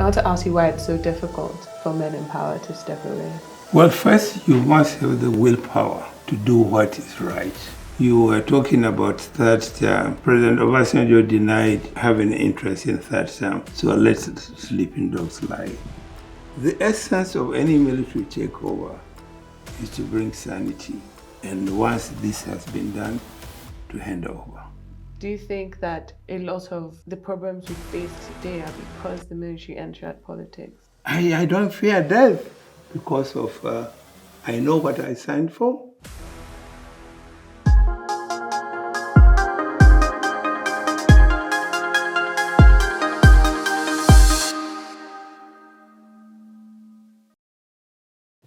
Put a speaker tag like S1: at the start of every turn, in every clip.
S1: I want to ask you why it's so difficult for men in power to step away.
S2: Well, first, you must have the willpower to do what is right. You were talking about third term. President Obasanjo denied having interest in third term, so let sleeping dogs lie. The essence of any military takeover is to bring sanity, and once this has been done, to hand over.
S1: Do you think that a lot of the problems we face today are because the military entered politics?
S2: I don't fear death because of I know what I signed for.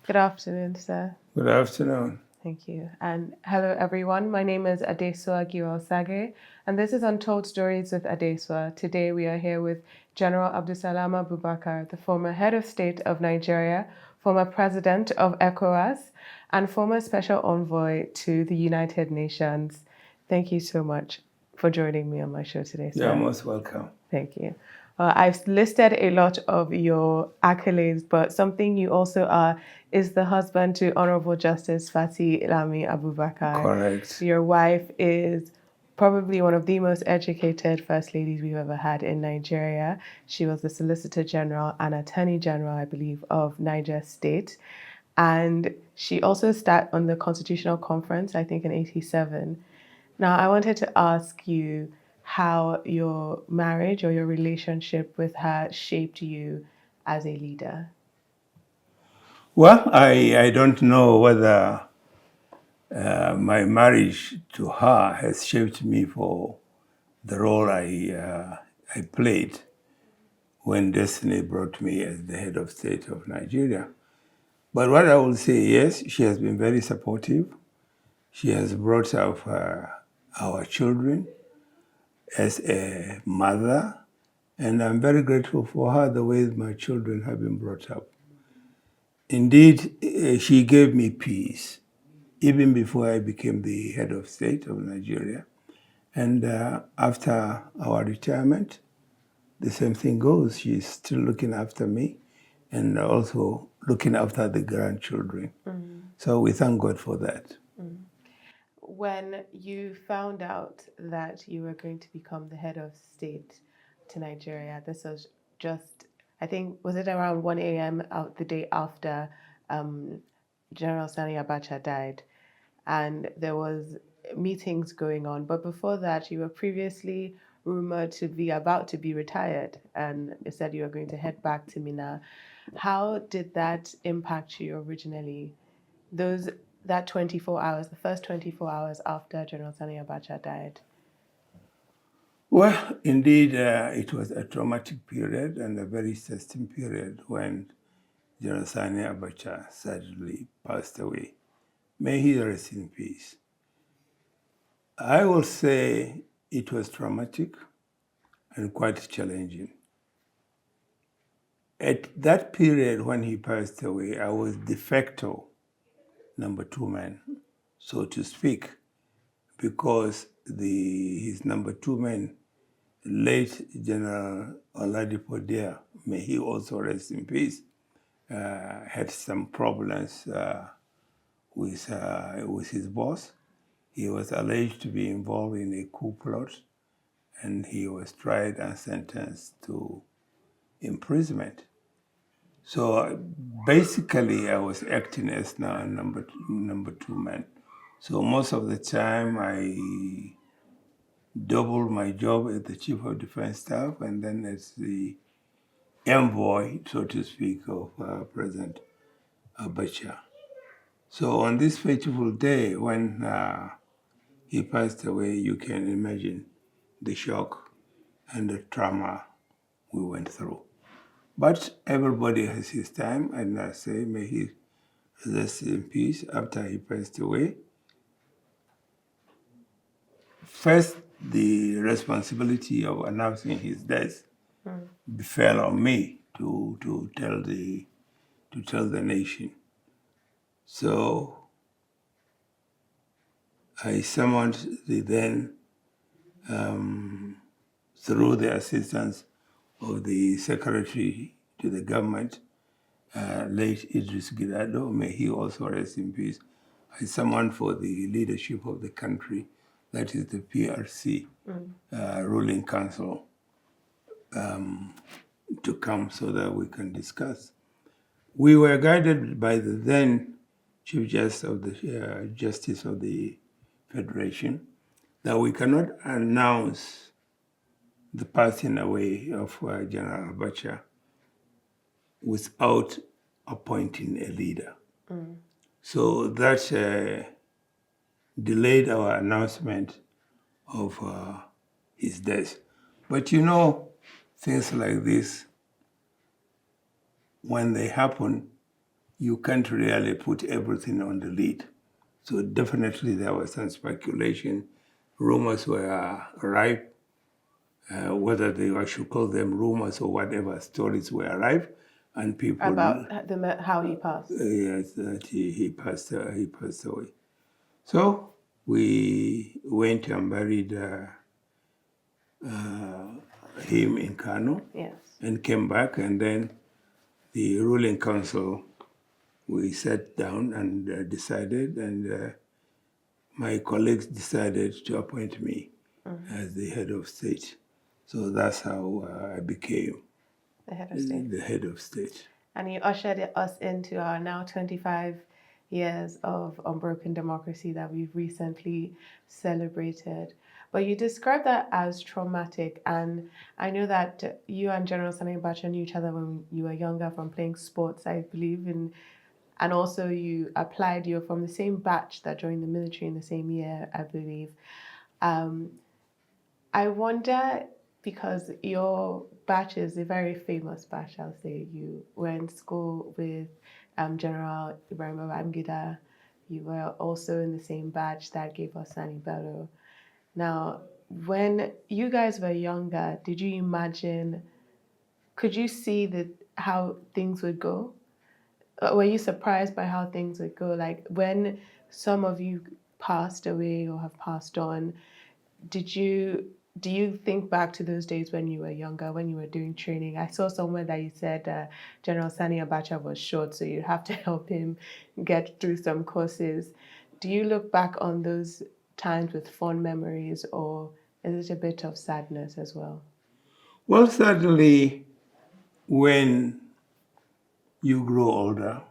S1: Good afternoon, sir.
S2: Good afternoon.
S1: Thank you. And hello, everyone. My name is Adesua Giwal-Sage, and this is Untold Stories with Adesua. Today, we are here with General Abdulsalami Abubakar, the former head of state of Nigeria, former president of ECOWAS, and former special envoy to the United Nations. Thank you so much for joining me on my show today, sir.
S2: You're most welcome.
S1: Thank you. I've listed a lot of your accolades, but something you also are is the husband to Honorable Justice Lami Abubakar.
S2: Correct.
S1: Your wife is probably one of the most educated first ladies we've ever had in Nigeria. She was the Solicitor General and Attorney General, I believe, of Niger State. And she also sat on the Constitutional Conference, I think in '87. Now, I wanted to ask you how your marriage or your relationship with her shaped you as a leader.
S2: Well, I don't know whether my marriage to her has shaped me for the role I played when destiny brought me as the head of state of Nigeria. But what I will say, yes, she has been very supportive. She has brought up our children as a mother, and I'm very grateful for her, the way my children have been brought up. Indeed, she gave me peace, even before I became the head of state of Nigeria. And after our retirement, the same thing goes. She's still looking after me and also looking after the grandchildren. So we thank God for that.
S1: When you found out that you were going to become the head of state to Nigeria, this was just, I think, was it around 1 a.m. the day after General Sani Abacha died? And there was meetings going on. But before that, you were previously rumored to be about to be retired, and you said you were going to head back to Minna. How did that impact you originally? That 24 hours, the first 24 hours after General Sani Abacha died?
S2: Well, indeed, it was a traumatic period and a very testing period when General Sani Abacha sadly passed away. May he rest in peace. I will say it was traumatic and quite challenging. At that period when he passed away, I was de facto number 2 man, so to speak, because his number 2 man, late General Oladipo Dia, may he also rest in peace, had some problems with his boss. He was alleged to be involved in a coup plot, and he was tried and sentenced to imprisonment. So basically, I was acting as now number 2 man. So most of the time, I doubled my job as the Chief of Defense Staff and then as the envoy, so to speak, of President Abacha. So on this fateful day when he passed away, you can imagine the shock and the trauma we went through. But everybody has his time, and I say, may he rest in peace after he passed away. First, the responsibility of announcing his death fell on me to tell the nation. So I summoned the then, through the assistance of the Secretary to the government, late Idris Gidado, may he also rest in peace. I summoned for the leadership of the country, that is the PRC, ruling council, to come so that we can discuss. We were guided by the then Chief Justice of the Federation that we cannot announce the passing away of General Abacha without appointing a leader. So that delayed our announcement of his death. But you know, things like this, when they happen, you can't really put everything on the lead. So definitely there was some speculation. Rumors were rife, whether I should call them rumors or whatever, stories were rife, and people
S1: About how he passed.
S2: yes, that he passed away. So we went and buried him in Kano,
S1: Yes.
S2: and came back, and then the ruling council, we sat down and decided, and my colleagues decided to appoint me as the head of state. So that's how I became
S1: The head of state.
S2: the head of state.
S1: And you ushered us into our now 25 years of unbroken democracy that we've recently celebrated. But you described that as traumatic, and I know that you and General Sani Abacha knew each other when you were younger from playing sports, I believe, and also you're from the same batch that joined the military in the same year, I believe. I wonder, because your batch is a very famous batch, I'll say. You were in school with General Ibrahim Babangida. You were also in the same batch that gave us Sani Bello. Now, when you guys were younger, did you imagine, could you see how things would go? Were you surprised by how things would go? Like when some of you passed away or have passed on, do you think back to those days when you were younger, when you were doing training? I saw somewhere that you said General Sani Abacha was short, so you have to help him get through some courses. Do you look back on those times with fond memories, or is it a bit of sadness as well?
S2: Well, certainly when you grow older,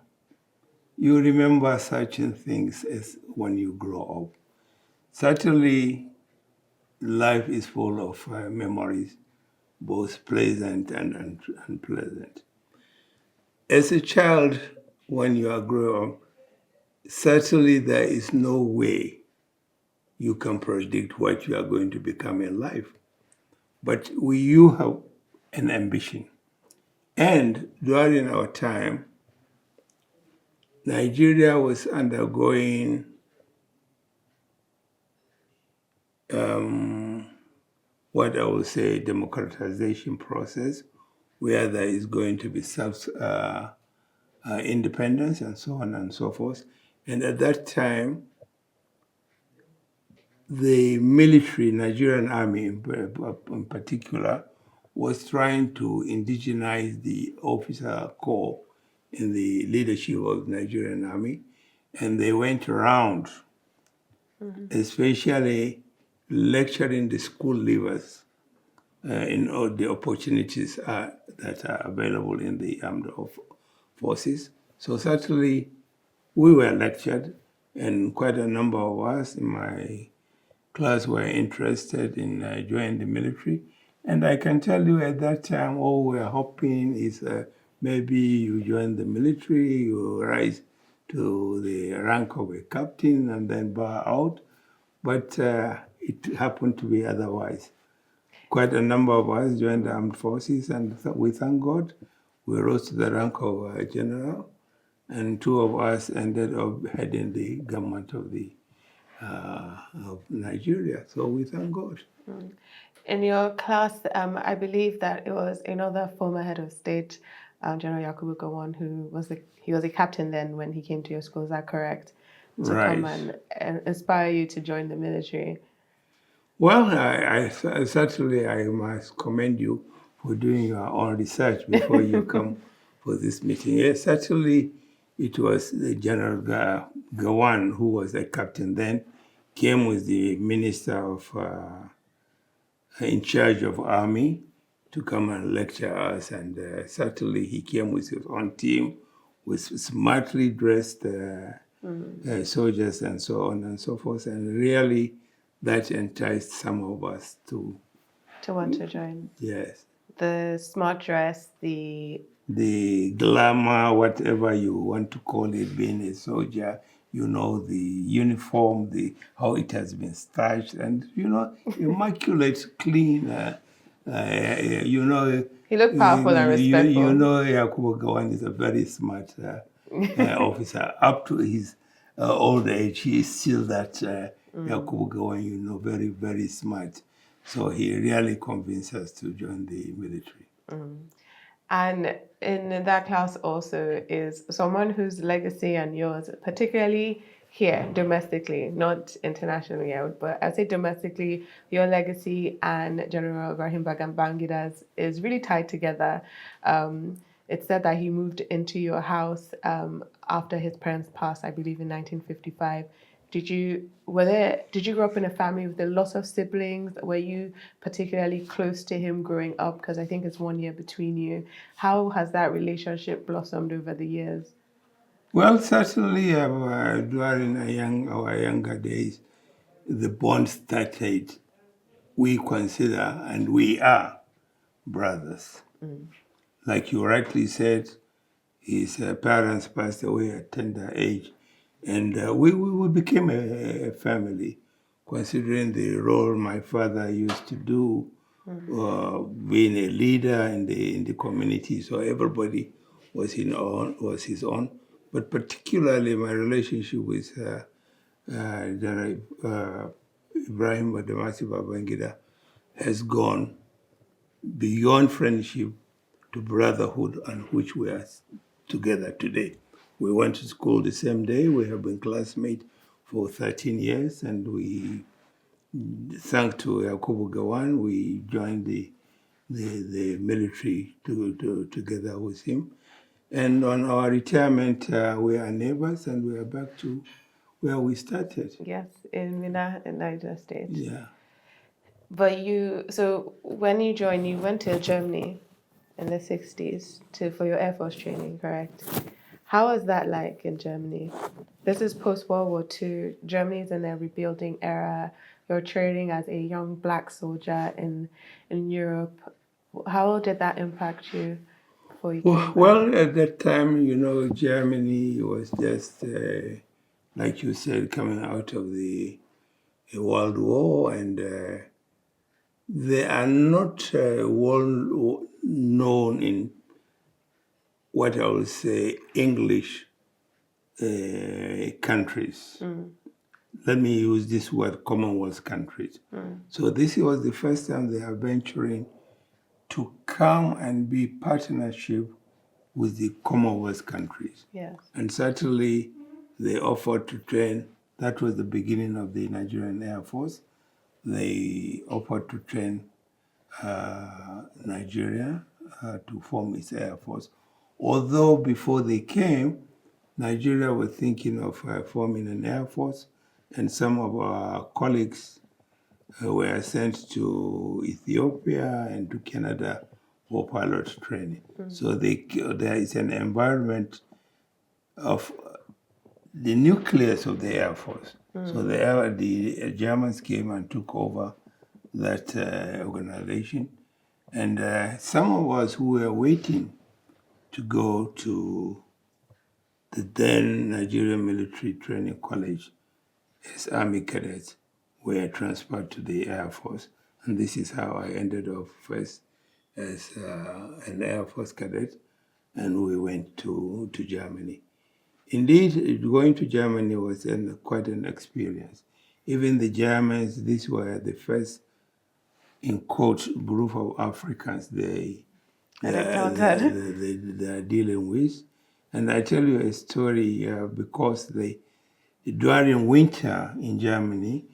S2: you remember certain things as when you grow up. Certainly, life is full of memories, both pleasant and unpleasant. As a child, when you are growing up, certainly there is no way you can predict what you are going to become in life. But you have an ambition. And during our time, Nigeria was undergoing what I would say democratization process, where there is going to be independence and so on and so forth. And at that time, the military, Nigerian army in particular, was trying to indigenize the officer corps in the leadership of the Nigerian army. And they went around, especially lecturing the school leavers in all the opportunities that are available in the armed forces. So certainly we were lectured, and quite a number of us in my class were interested in joining the military. And I can tell you at that time, all we were hoping is maybe you join the military, you rise to the rank of a captain and then bow out. But it happened to be otherwise. Quite a number of us joined the armed forces, and we thank God we rose to the rank of general, and two of us ended up heading the government of Nigeria. So we thank God.
S1: In your class, I believe that it was another former head of state, General Yakubu Gowon, he was a captain then when he came to your school. Is that correct? To
S2: Right.
S1: come and inspire you to join the military.
S2: Well, I certainly I must commend you for doing your own research before you come for this meeting. Yes, certainly it was the General Gawan, who was the captain then, came with the Minister of in charge of Army to come and lecture us. And certainly he came with his own team, with smartly dressed soldiers and so on and so forth. And really that enticed some of us to
S1: want to join.
S2: Yes.
S1: The smart dress, the
S2: glamour, whatever you want to call it, being a soldier, you know, the uniform, how it has been starched, and, you know, immaculate, clean, you know.
S1: He looked powerful and respectful.
S2: You know, Yakubu Gawan is a very smart officer. Up to his old age, he is still that Yakubu Gawan, you know, very, very smart. So he really convinced us to join the military.
S1: And in that class also is someone whose legacy and yours, particularly here domestically, not internationally, but I'd say domestically, your legacy and General Ibrahim Bagangida's is really tied together. It's said that he moved into your house after his parents passed, I believe, in 1955. Did you grow up in a family with a lot of siblings? Were you particularly close to him growing up? Because I think it's 1 year between you. How has that relationship blossomed over the years?
S2: Well, certainly during our younger days, the bond started. We consider, and we are, brothers. Like you rightly said, his parents passed away at tender age. And we became a family, considering the role my father used to do, being a leader in the community. So everybody was his own. But particularly my relationship with General Ibrahim Badamasi Babangida has gone beyond friendship to brotherhood, and which we are together today. We went to school the same day. We have been classmates for 13 years, and we, thanks to Yakubu Gawan, we joined the military together with him. And on our retirement, we are neighbors, and we are back to where we started.
S1: Yes, in Mina, in Niger State.
S2: Yeah.
S1: But so when you joined, you went to Germany in the 60s for your Air Force training, correct? How was that like in Germany? This is post-World War II. Germany is in a rebuilding era. You're training as a young black soldier in Europe. How did that impact you?
S2: Well, at that time, you know, Germany was just, like you said, coming out of the World War, and they are not well known in what I would say English countries. Let me use this word, Commonwealth countries. So this was the first time they are venturing to come and be partnership with the Commonwealth countries.
S1: Yes.
S2: And certainly they offered to train. That was the beginning of the Nigerian Air Force. They offered to train Nigeria to form its Air Force. Although before they came, Nigeria was thinking of forming an Air Force, and some of our colleagues were sent to Ethiopia and to Canada for pilot training. So there is an environment of the nucleus of the Air Force. So the Germans came and took over that organization. And some of us who were waiting to go to the then Nigerian Military Training College as Army cadets were transferred to the Air Force. And this is how I ended up first as an Air Force cadet, and we went to Germany. Indeed, going to Germany was quite an experience. Even the Germans, these were the first, in quotes, group of Africans they are dealing with. And I tell you a story because during winter in Germany,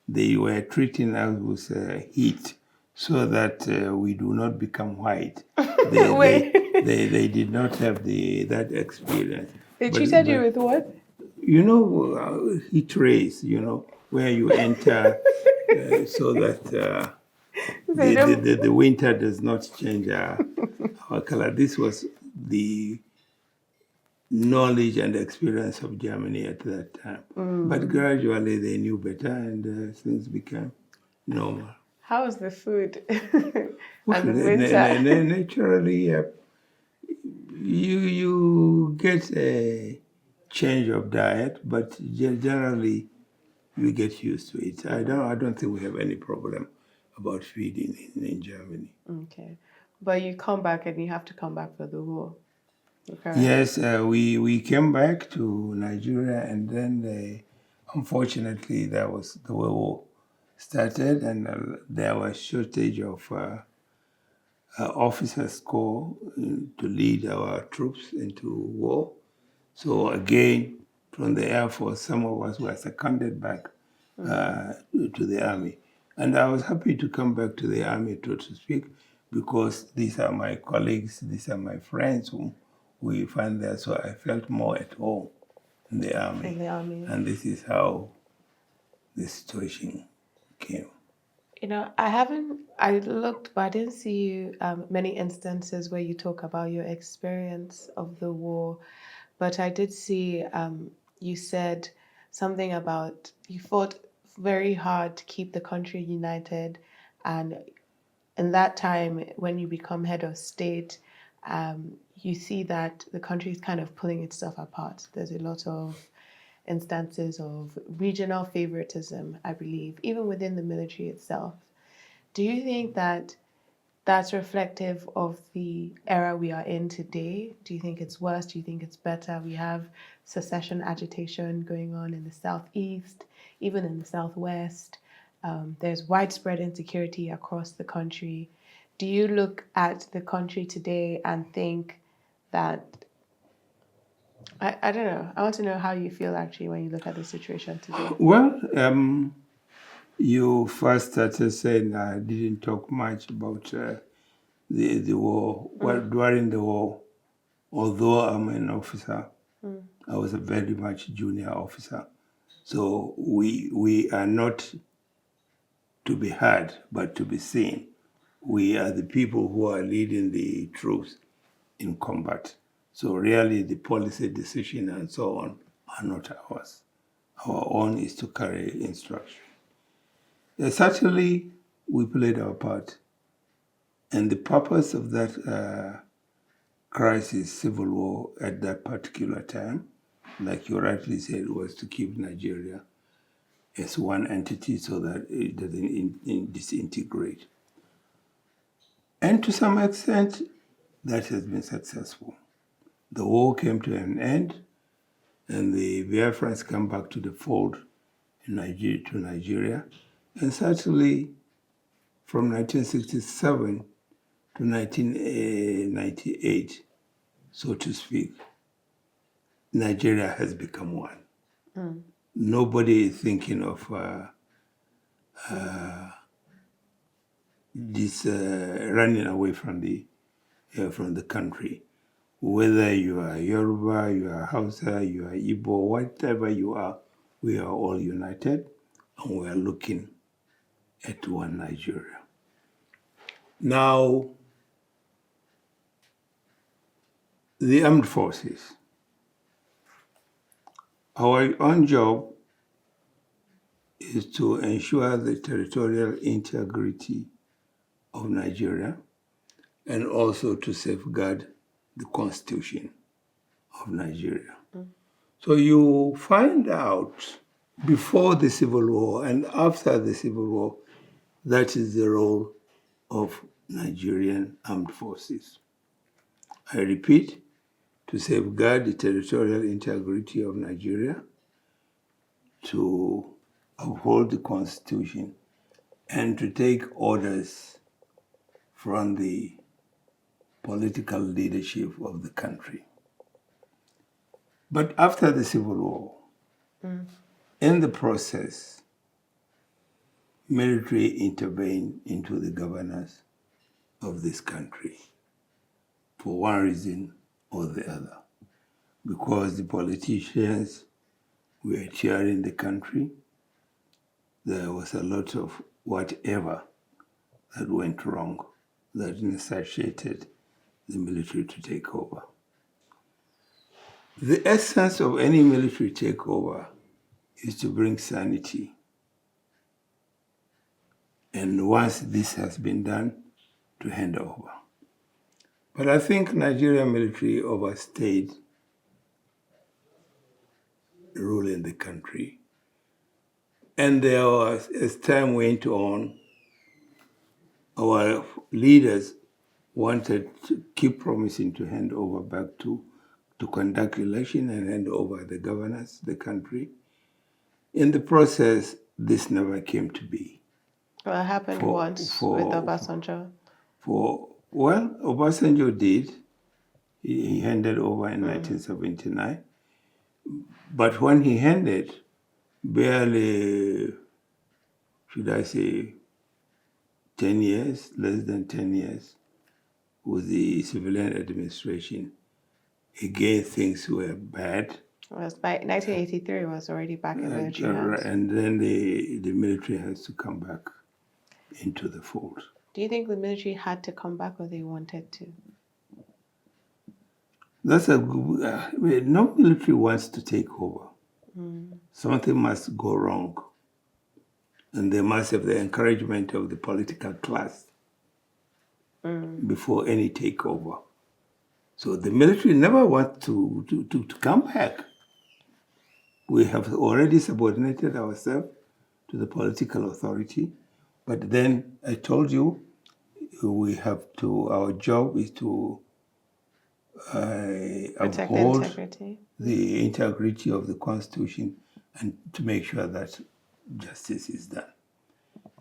S2: they were treating us with heat. so that we do not become white.
S1: Wait.
S2: They did not have that experience.
S1: They treated you with what?
S2: You know, heat rays, you know, where you enter so that the winter does not change our color. This was the knowledge and experience of Germany at that time. But gradually they knew better and things became normal.
S1: How was the food?
S2: Well,
S1: and the winter?
S2: Naturally, you get a change of diet, but generally you get used to it. I don't think we have any problem about feeding in Germany.
S1: Okay. But you come back and you have to come back for the war. Okay.
S2: Yes, we came back to Nigeria, and then unfortunately the war started, and there was shortage of officers corps to lead our troops into war. So again, from the Air Force, some of us were seconded back to the Army. And I was happy to come back to the Army, so to speak, because these are my colleagues, these are my friends whom we find there. So I felt more at home in the Army.
S1: In the Army.
S2: And this is how the situation came.
S1: You know, I looked, but I didn't see many instances where you talk about your experience of the war. But I did see you said something about you fought very hard to keep the country united. And in that time, when you become head of state, you see that the country is kind of pulling itself apart. There's a lot of instances of regional favoritism, I believe, even within the military itself. Do you think that that's reflective of the era we are in today? Do you think it's worse? Do you think it's better? We have secession agitation going on in the southeast, even in the southwest. There's widespread insecurity across the country. Do you look at the country today and think that I don't know. I want to know how you feel actually when you look at the situation today.
S2: Well, you first started saying I didn't talk much about the war. Well, during the war, although I'm an officer, I was a very much junior officer. So we are not to be heard, but to be seen. We are the people who are leading the troops in combat. So really the policy decision and so on are not ours. Our own is to carry instruction. Certainly, we played our part. And the purpose of that crisis, civil war at that particular time, like you rightly said, was to keep Nigeria as one entity so that it doesn't disintegrate. And to some extent, that has been successful. The war came to an end, and the Biafrans come back to the fold to Nigeria. And certainly, from 1967 to 1998, so to speak, Nigeria has become one. Nobody is thinking of this running away from the country. Whether you are Yoruba, you are Hausa, you are Igbo, whatever you are, we are all united, and we are looking at one Nigeria. Now, the armed forces. Our own job is to ensure the territorial integrity of Nigeria and also to safeguard the Constitution of Nigeria. So you find out before the Civil War and after the Civil War, that is the role of Nigerian armed forces. I repeat, to safeguard the territorial integrity of Nigeria, to uphold the Constitution, and to take orders from the political leadership of the country. But after the Civil War, in the process, military intervened into the governance of this country for one reason or the other. Because the politicians were tearing the country, there was a lot of whatever that went wrong that necessitated the military to take over. The essence of any military takeover is to bring sanity. And once this has been done, to hand over. But I think Nigerian military overstayed ruling the country. And there was, as time went on, our leaders wanted to keep promising to hand over back to conduct election and hand over the governance, the country. In the process, this never came to be.
S1: Well, it happened once with Obasanjo.
S2: Well, Obasanjo did. He handed over in 1979. But when he handed, barely, should I say, 10 years, less than 10 years, with the civilian administration, again, things were bad.
S1: It was by 1983 was already back in military hands.
S2: And then the military has to come back into the fold.
S1: Do you think the military had to come back or they wanted to?
S2: That's a good, no military wants to take over. Something must go wrong. And they must have the encouragement of the political class before any takeover. So the military never wants to come back. We have already subordinated ourselves to the political authority. But then I told you, we have to, our job is to uphold the integrity of the Constitution and to make sure that justice is done.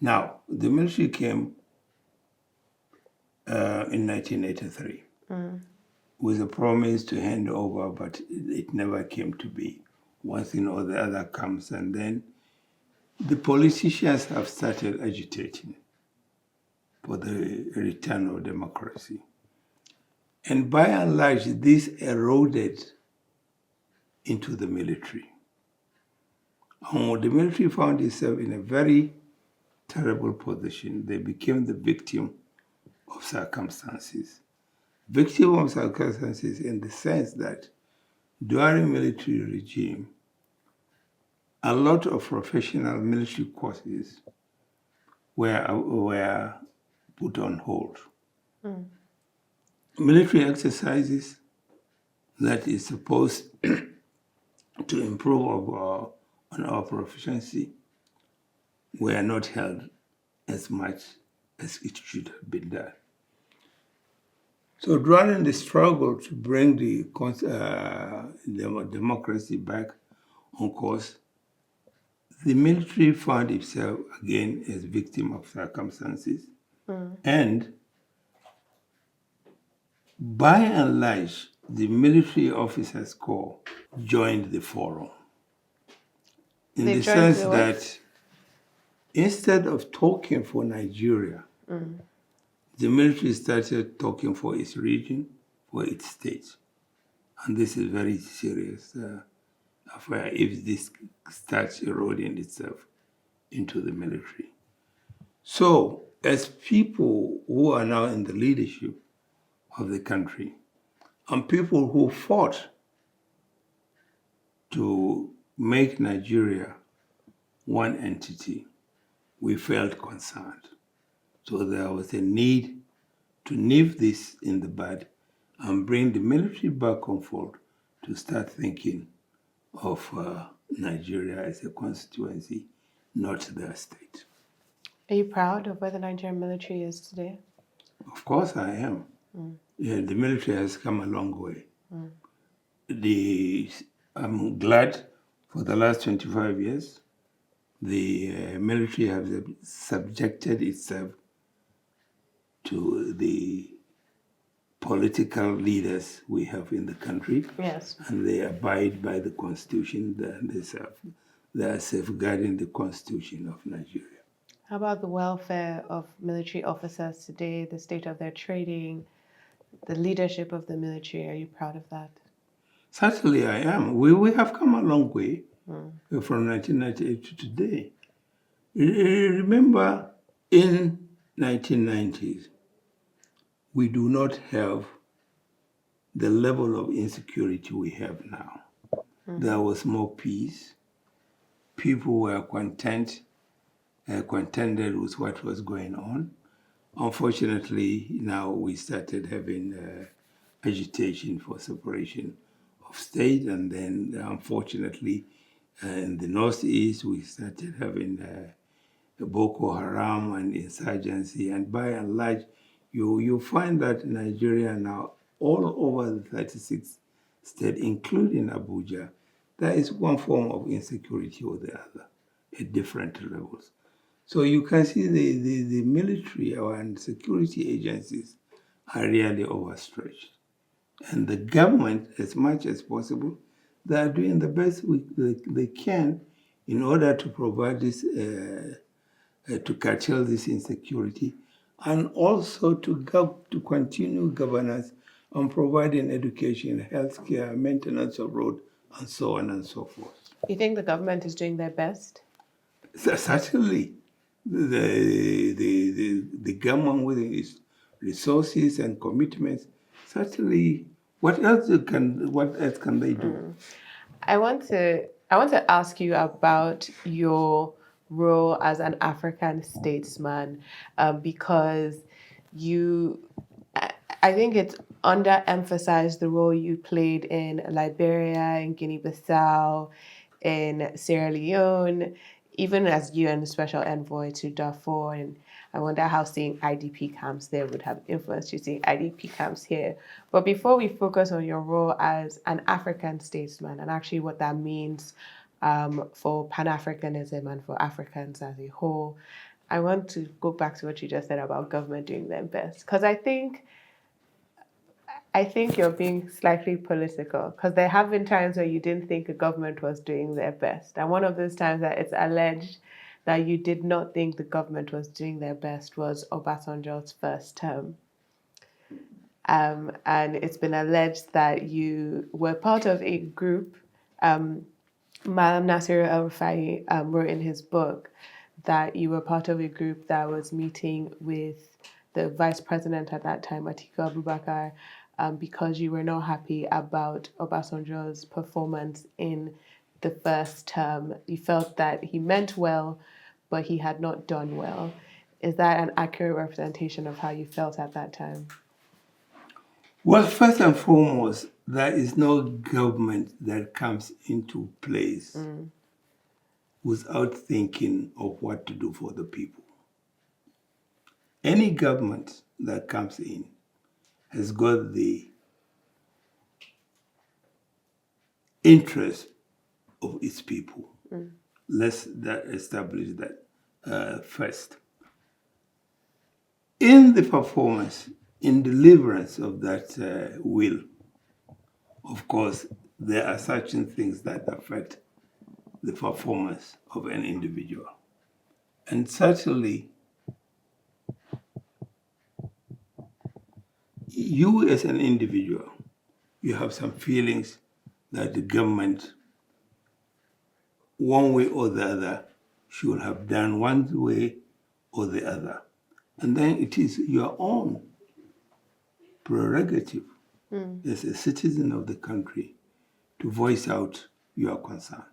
S2: Now, the military came in 1983 with a promise to hand over, but it never came to be. One thing or the other comes, and then the politicians have started agitating for the return of democracy. And by and large, this eroded into the military. And the military found itself in a very terrible position. They became the victim of circumstances. Victim of circumstances in the sense that during military regime, a lot of professional military courses were put on hold. Military exercises that is supposed to improve on our proficiency were not held as much as it should have been done. So during the struggle to bring the democracy back on course, the military found itself again as victim of circumstances. And by and large, the military officers corps joined the forum. In the sense that instead of talking for Nigeria, the military started talking for its region, for its state. And this is very serious affair if this starts eroding itself into the military. So, as people who are now in the leadership of the country, and people who fought to make Nigeria one entity, we felt concerned. So there was a need to nip this in the bud and bring the military back on fold to start thinking of Nigeria as a constituency, not their state.
S1: Are you proud of where the Nigerian military is today?
S2: Of course I am. Yeah, the military has come a long way. I'm glad for the last 25 years, the military has subjected itself to the political leaders we have in the country.
S1: Yes.
S2: And they abide by the Constitution. They are safeguarding the Constitution of Nigeria.
S1: How about the welfare of military officers today, the state of their training, the leadership of the military? Are you proud of that?
S2: Certainly I am. We have come a long way from 1998 to today. Remember, in 1990s, we do not have the level of insecurity we have now. There was more peace. People were contented with what was going on. Unfortunately, now we started having agitation for separation of state, and then unfortunately, in the northeast, we started having Boko Haram and insurgency, and by and large, you find that Nigeria now, all over the 36 states, including Abuja, there is one form of insecurity or the other at different levels. So you can see the military and security agencies are really overstretched. And the government, as much as possible, they are doing the best they can in order to provide this, to curtail this insecurity, and also to continue governance on providing education, healthcare, maintenance of road, and so on and so forth.
S1: You think the government is doing their best?
S2: Certainly, the government with its resources and commitments, certainly, what else can they do?
S1: I want to ask you about your role as an African statesman, because I think it's underemphasized the role you played in Liberia, in Guinea-Bissau, in Sierra Leone, even as UN Special Envoy to Darfur. And I wonder how seeing IDP camps there would have influenced you seeing IDP camps here. But before we focus on your role as an African statesman and actually what that means for Pan-Africanism and for Africans as a whole, I want to go back to what you just said about government doing their best. Because I think you're being slightly political, because there have been times where you didn't think a government was doing their best. And one of those times that it's alleged that you did not think the government was doing their best was Obasanjo's first term. And it's been alleged that you were part of a group, Malam Nasiru El-Rufai wrote in his book that you were part of a group that was meeting with the vice president at that time, Atiku Abubakar, because you were not happy about Obasanjo's performance in the first term. You felt that he meant well, but he had not done well. Is that an accurate representation of how you felt at that time?
S2: Well, first and foremost, there is no government that comes into place without thinking of what to do for the people. Any government that comes in has got the interest of its people. Let's establish that first. In the performance, in deliverance of that will, of course, there are certain things that affect the performance of an individual. And certainly, you as an individual, you have some feelings that the government, one way or the other, should have done one way or the other. And then it is your own prerogative as a citizen of the country to voice out your concern.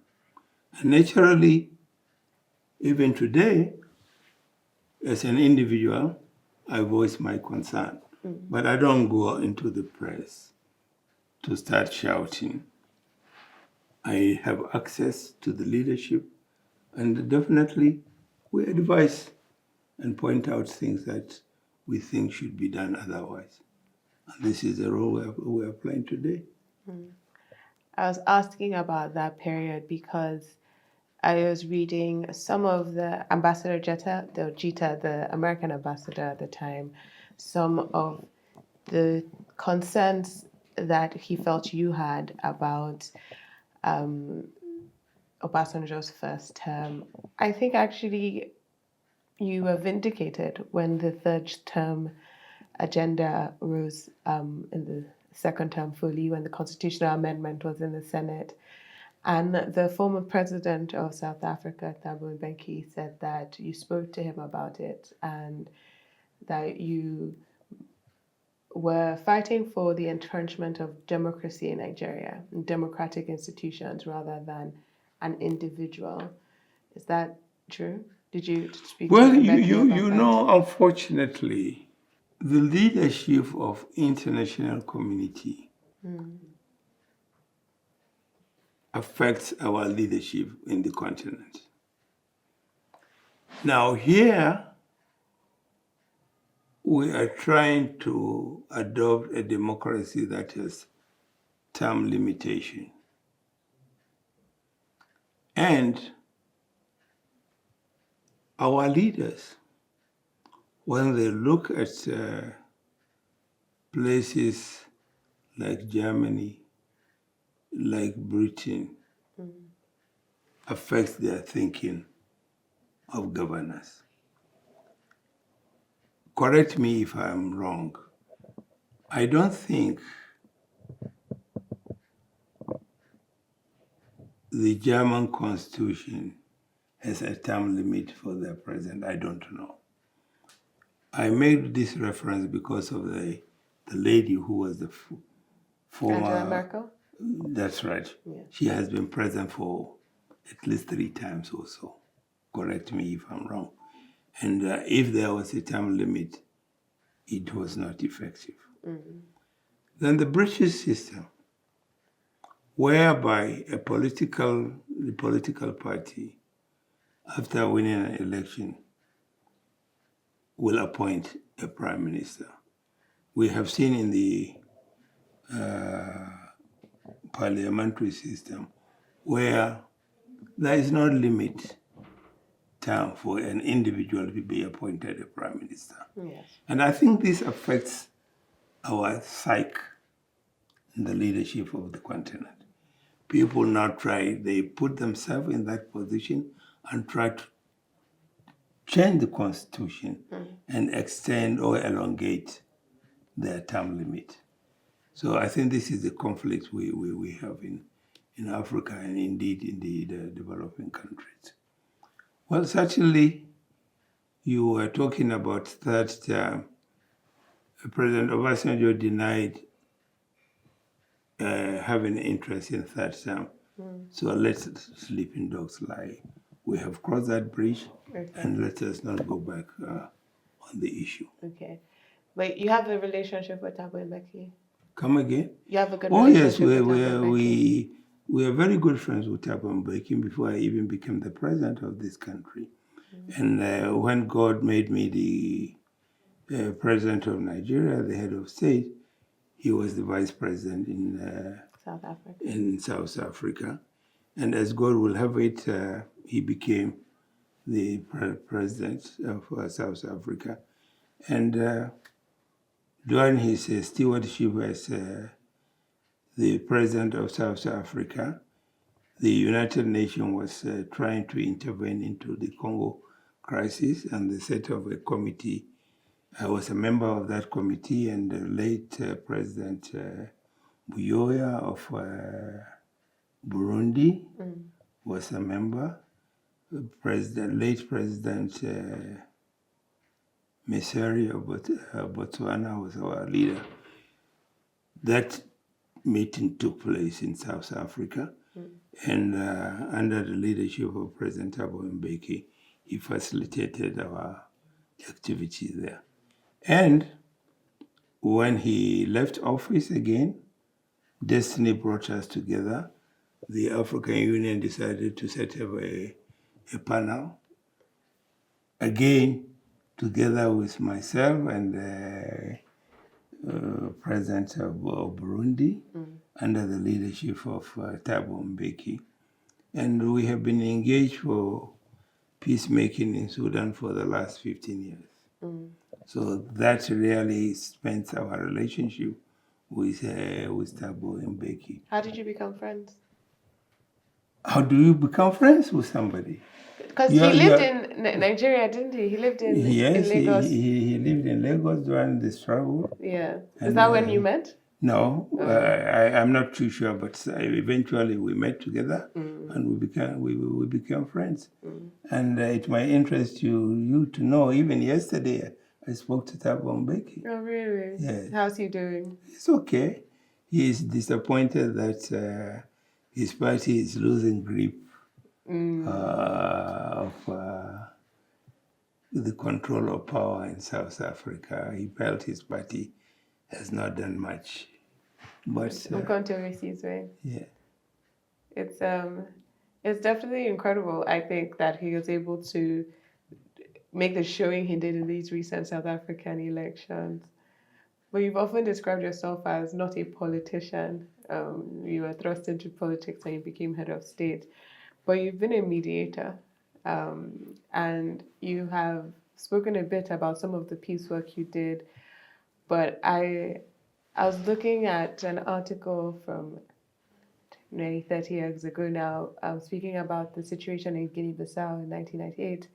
S2: And naturally, even today, as an individual, I voice my concern. But I don't go into the press to start shouting. I have access to the leadership, and definitely we advise and point out things that we think should be done otherwise. And this is the role we are playing today.
S1: I was asking about that period because I was reading some of the Ambassador Jetta, the American ambassador at the time, some of the concerns that he felt you had about Obasanjo's first term. I think actually you were vindicated when the third term agenda rose in the second term fully, when the constitutional amendment was in the Senate. And the former president of South Africa, Thabo Mbeki, said that you spoke to him about it and that you were fighting for the entrenchment of democracy in Nigeria, democratic institutions rather than an individual. Is that true? Did you speak
S2: Well,
S1: to Mbeki about
S2: you
S1: that?
S2: know, unfortunately, the leadership of international community affects our leadership in the continent. Now here, we are trying to adopt a democracy that has term limitation. And our leaders, when they look at places like Germany, like Britain, affects their thinking of governance. Correct me if I'm wrong. I don't think the German constitution has a term limit for their president. I don't know. I made this reference because of the lady who was the former...
S1: Angela Merkel?
S2: That's right.
S1: Yeah.
S2: She has been president for at least 3 times or so. Correct me if I'm wrong. And if there was a term limit, it was not effective. Then the British system, whereby the political party, after winning an election, will appoint a prime minister. We have seen in the parliamentary system where there is no limit term for an individual to be appointed a prime minister.
S1: Yes.
S2: And I think this affects our psyche in the leadership of the continent. People now they put themselves in that position and try to change the constitution and extend or elongate their term limit. So I think this is the conflict we have in Africa and indeed in the developing countries. Well, certainly you were talking about that President Obasanjo denied having interest in third term. So let's sleeping dogs lie. We have crossed that bridge, and let us not go back on the issue.
S1: Okay. But you have a relationship with Thabo Mbeki?
S2: Come again?
S1: You have a good
S2: Oh yes,
S1: relationship with Thabo Mbeki?
S2: we are very good friends with Thabo Mbeki before I even became the president of this country. And when God made me the president of Nigeria, the head of state, he was the vice president in South Africa. And as God will have it, he became the president of South Africa. And during his stewardship as the president of South Africa, the United Nations was trying to intervene into the Congo crisis, and they set up a committee. I was a member of that committee, and the late President Buyoya of Burundi was a member. Late President Mesari of Botswana was our leader. That meeting took place in South Africa, and under the leadership of President Thabo Mbeki, he facilitated our activity there. And when he left office again, destiny brought us together. The African Union decided to set up a panel, again, together with myself and President of Burundi, under the leadership of Thabo Mbeki. And we have been engaged for peacemaking in Sudan for the last 15 years. So that really spends our relationship with Thabo Mbeki.
S1: How did you become friends?
S2: How do you become friends with somebody?
S1: Because he lived in Nigeria, didn't he? He lived in Lagos.
S2: He lived in Lagos during the struggle.
S1: Yeah. Is that when you met?
S2: No, I'm not too sure, but eventually we met together and we became friends. And it might interest you to know, even yesterday I spoke to Thabo Mbeki.
S1: Oh, really?
S2: Yes.
S1: How's he doing?
S2: It's okay. He is disappointed that his party is losing grip of the control of power in South Africa. He felt his party has not done much. But
S1: controversies, right?
S2: Yeah.
S1: It's definitely incredible, I think, that he was able to make the showing he did in these recent South African elections. But you've often described yourself as not a politician. You were thrust into politics and you became head of state. But you've been a mediator. And you have spoken a bit about some of the peace work you did. But I was looking at an article from nearly 30 years ago now, speaking about the situation in Guinea-Bissau in 1998.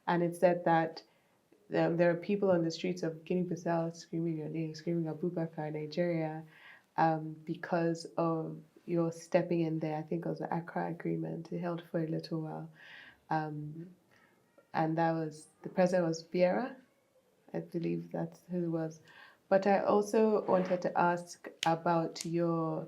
S1: And it said that there are people on the streets of Guinea-Bissau screaming your name, screaming Abubakar, Nigeria, because of your stepping in there. I think it was the Accra Agreement. It held for a little while. And the president was Vieira. I believe that's who it was. But I also wanted to ask about your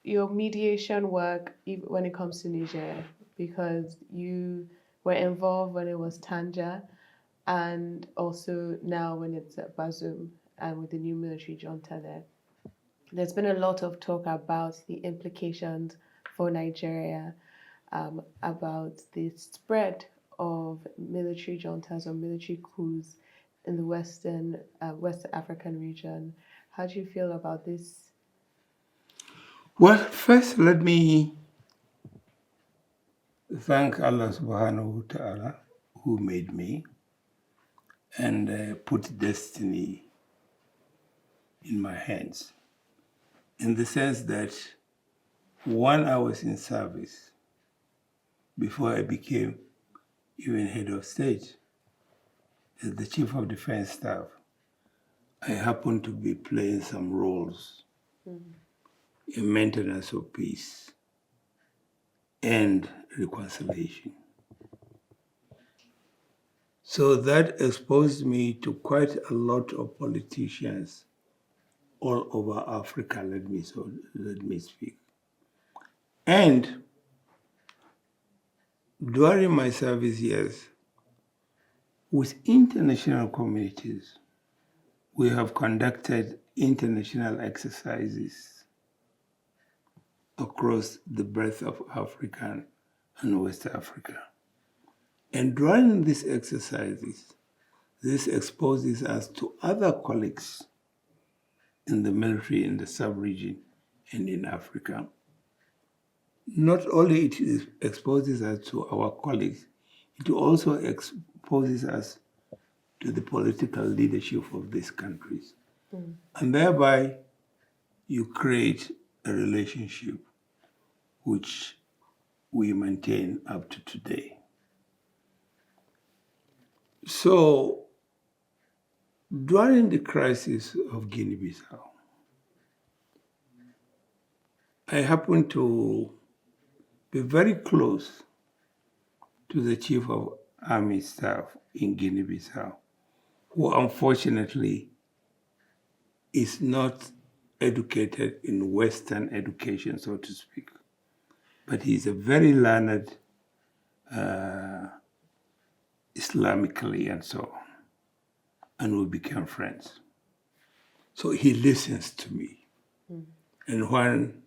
S1: mediation work when it comes to Niger, because you were involved when it was Tanja, and also now when it's Bazoum and with the new military junta there. There's been a lot of talk about the implications for Nigeria, about the spread of military juntas or military coups in the West African region. How do you feel about this?
S2: Well, first let me thank Allah subhanahu wa ta'ala who made me and put destiny in my hands. In the sense that when I was in service, before I became even head of state, as the chief of defense staff, I happened to be playing some roles in maintenance of peace and reconciliation. So that exposed me to quite a lot of politicians all over Africa, let me speak. And during my service years, with international communities, we have conducted international exercises across the breadth of Africa and West Africa. And during these exercises, this exposes us to other colleagues in the military, in the sub-region, and in Africa. Not only it exposes us to our colleagues, it also exposes us to the political leadership of these countries. And thereby, you create a relationship which we maintain up to today. So, during the crisis of Guinea-Bissau, I happened to be very close to the chief of army staff in Guinea-Bissau, who unfortunately is not educated in Western education, so to speak. But he's a very learned Islamically and so on. And we became friends. So he listens to me. And when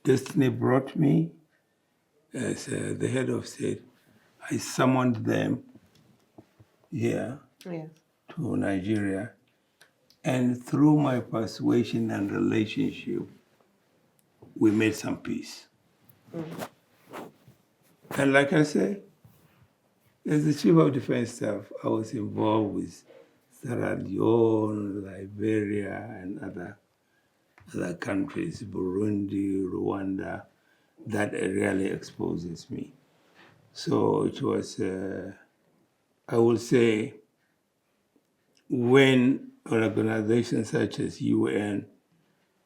S2: destiny brought me as the head of state, I summoned them here to Nigeria. And through my persuasion and relationship, we made some peace. And like I said, as the chief of defense staff, I was involved with Sierra Leone, Liberia, and other countries, Burundi, Rwanda. That really exposes me. So it was, I would say, when organizations such as UN,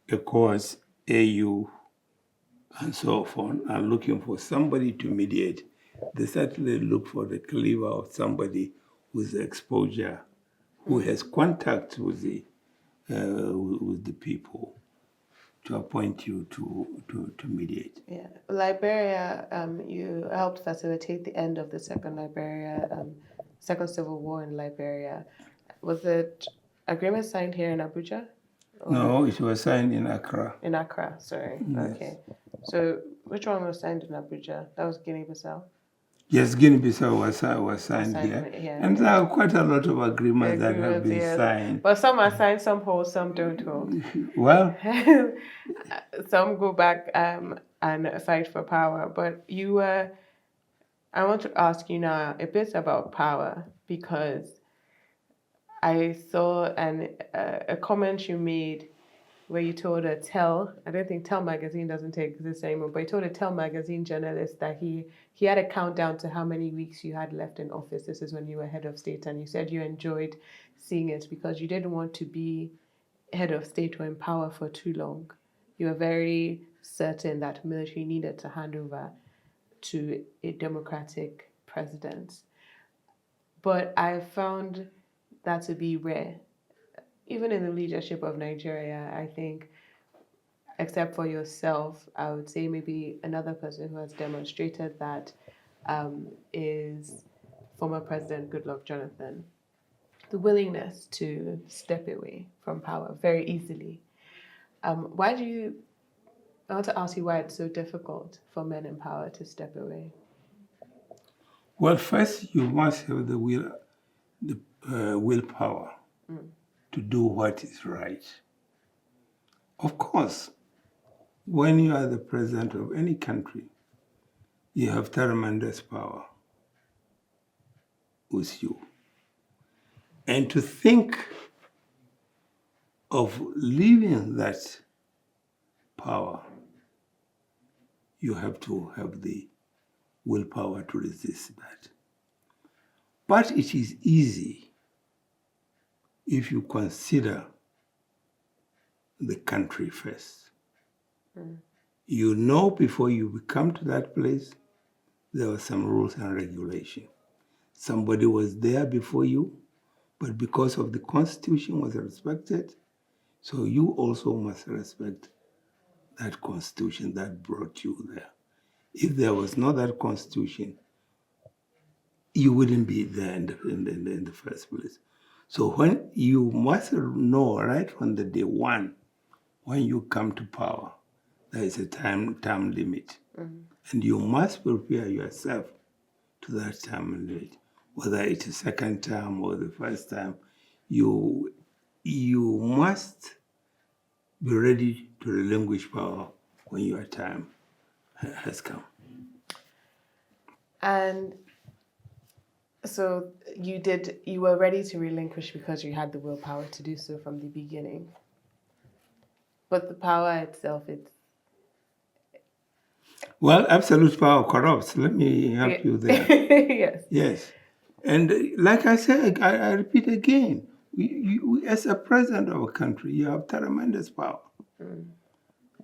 S2: ECOWAS, AU, and so on are looking for somebody to mediate, they certainly look for the caliber of somebody with exposure, who has contact with the people, to appoint you to mediate.
S1: Yeah, Liberia. You helped facilitate the end of the second civil war in Liberia. Was the agreement signed here in Abuja?
S2: No, it was signed in Accra.
S1: In Accra, sorry.
S2: Yes.
S1: Okay. So which one was signed in Abuja? That was Guinea-Bissau?
S2: Yes, Guinea-Bissau was signed here. And there are quite a lot of agreements that have been
S1: yes.
S2: signed.
S1: But some are signed, some hold, some don't hold.
S2: Well,
S1: some go back and fight for power. But I want to ask you now a bit about power, because I saw a comment you made where you told I don't think Tell magazine doesn't exist anymore, but you told a Tell magazine journalist that he had a countdown to how many weeks you had left in office. This is when you were head of state, and you said you enjoyed seeing it because you didn't want to be head of state or in power for too long. You were very certain that military needed to hand over to a democratic president. But I found that to be rare. Even in the leadership of Nigeria, I think, except for yourself, I would say maybe another person who has demonstrated that is former President Goodluck Jonathan. The willingness to step away from power very easily. I want to ask you why it's so difficult for men in power to step away.
S2: Well, first you must have the willpower to do what is right. Of course, when you are the president of any country, you have tremendous power with you. And to think of leaving that power, you have to have the willpower to resist that. But it is easy if you consider the country first. You know, before you come to that place, there were some rules and regulations. Somebody was there before you, but because of the Constitution was respected, so you also must respect that Constitution that brought you there. If there was not that Constitution, you wouldn't be there in the first place. So when you must know right from the day one, when you come to power, there is a time limit. And you must prepare yourself to that time limit. Whether it's a second term or the first time, you must be ready to relinquish power when your time has come.
S1: And so you were ready to relinquish because you had the willpower to do so from the beginning. But the power itself,
S2: Well, absolute power corrupts. Let me help you there.
S1: Yes.
S2: Yes. And like I said, I repeat again, we, as a president of a country, you have tremendous power.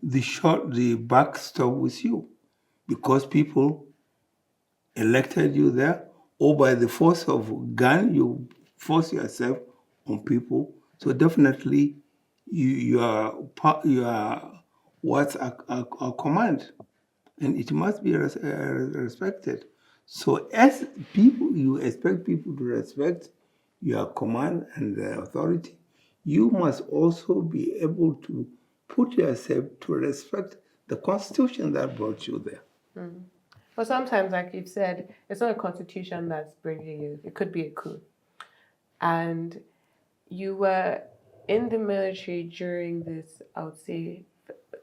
S2: The buck stops with you because people elected you there, or by the force of gun, you force yourself on people. So definitely, you are what's a command, and it must be respected. So as people, you expect people to respect your command and authority. You must also be able to put yourself to respect the Constitution that brought you there.
S1: But sometimes, like you've said, it's not a constitution that's bringing you. It could be a coup. And you were in the military during this, I would say,